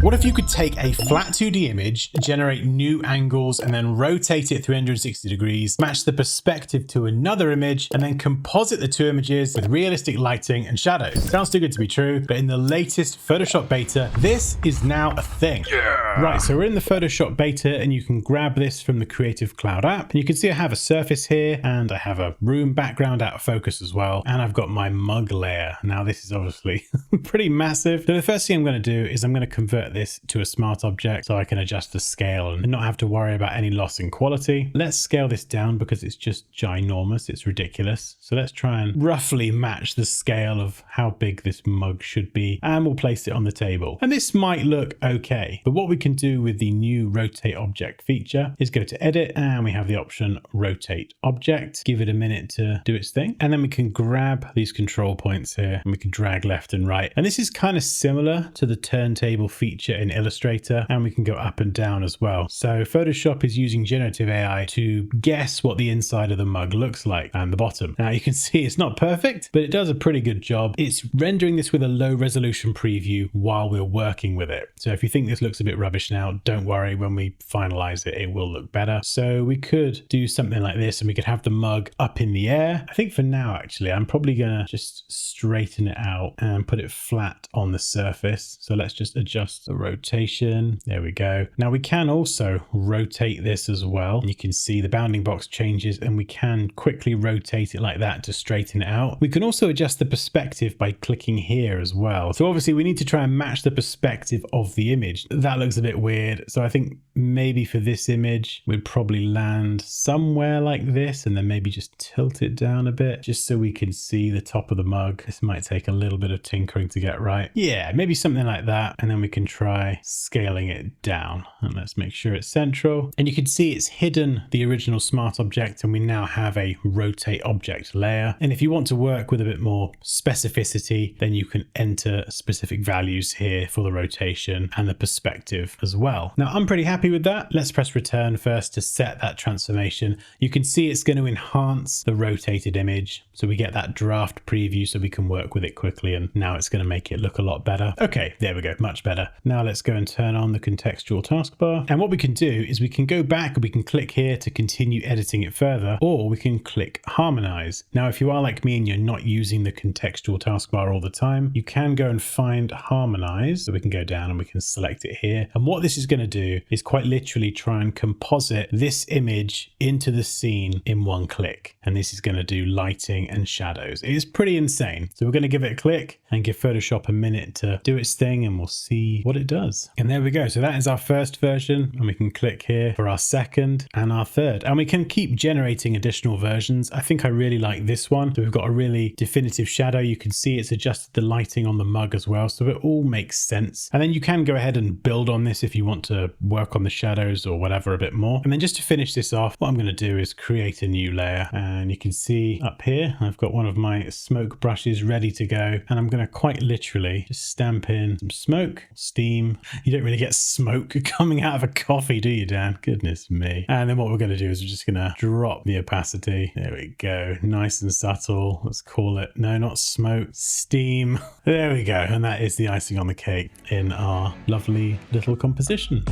What if you could take a flat 2D image, generate new angles, and then rotate it 360 degrees, match the perspective to another image, and then composite the two images with realistic lighting and shadows? Sounds too good to be true, but in the latest Photoshop beta, this is now a thing. Right, so we're in the Photoshop beta, and you can grab this from the Creative Cloud app. And you can see I have a surface here, and I have a room background out of focus as well, and I've got my mug layer. Now, this is obviously pretty massive. So the first thing I'm going to do is I'm going to convert this to a smart object so I can adjust the scale and not have to worry about any loss in quality. Let's scale this down because it's just ginormous. It's ridiculous. So let's try and roughly match the scale of how big this mug should be, and we'll place it on the table. And this might look okay, but what we can do with the new rotate object feature is go to edit, and we have the option rotate object. Give it a minute to do its thing, and then we can grab these control points here and we can drag left and right. And this is kind of similar to the turntable feature in Illustrator, and we can go up and down as well. So Photoshop is using generative AI to guess what the inside of the mug looks like and the bottom. Now you can see it's not perfect, but it does a pretty good job. It's rendering this with a low resolution preview while we're working with it. So if you think this looks a bit rubbish now, don't worry, when we finalize it, it will look better. So we could do something like this, and we could have the mug up in the air. I think for now, actually, I'm probably gonna just straighten it out and put it flat on the surface. So let's just adjust the rotation. There we go. Now we can also rotate this as well. You can see the bounding box changes, and we can quickly rotate it like that to straighten it out. We can also adjust the perspective by clicking here as well. So obviously we need to try and match the perspective of the image. That looks a bit weird. So I think maybe for this image, we'd probably land somewhere like this, and then maybe just tilt it down a bit just so we can see the top of the mug. This might take a little bit of tinkering to get right. Yeah, maybe something like that. And then we can try scaling it down, and let's make sure it's central. And you can see it's hidden the original smart object, and we now have a rotate object layer. And if you want to work with a bit more specificity, then you can enter specific values here for the rotation and the perspective as well. Now I'm pretty happy with that. Let's press return first to set that transformation. You can see it's going to enhance the rotated image, so we get that draft preview so we can work with it quickly, and now it's going to make it look a lot better. Okay, there we go, much better. Now let's go and turn on the contextual taskbar, and what we can do is we can go back and we can click here to continue editing it further, or we can click harmonize. Now if you are like me and you're not using the contextual taskbar all the time, you can go and find harmonize. So we can go down and we can select it here, and what this is going to do is quite literally try and composite this image into the scene in one click, and this is going to do lighting and shadows. It is pretty insane. So we're going to give it a click and give Photoshop a minute to do its thing, and we'll see what it does. And there we go. So that is our first version, and we can click here for our second and our third, and we can keep generating additional versions. I think I really like this one. So we've got a really definitive shadow. You can see it's adjusted the lighting on the mug as well, so it all makes sense. And then you can go ahead and build on this if you want to work on the shadows or whatever a bit more. And then just to finish this off, what I'm going to do is create a new layer, and you can see up here I've got one of my smoke brushes ready to go, and I'm going to quite literally just stamp in some smoke, steam. You don't really get smoke coming out of a coffee, do you, Dan? Goodness me. And then what we're going to do is we're just going to drop the opacity. There we go, nice and subtle. Let's call it, no, not smoke, steam. There we go. And that is the icing on the cake in our lovely little composition.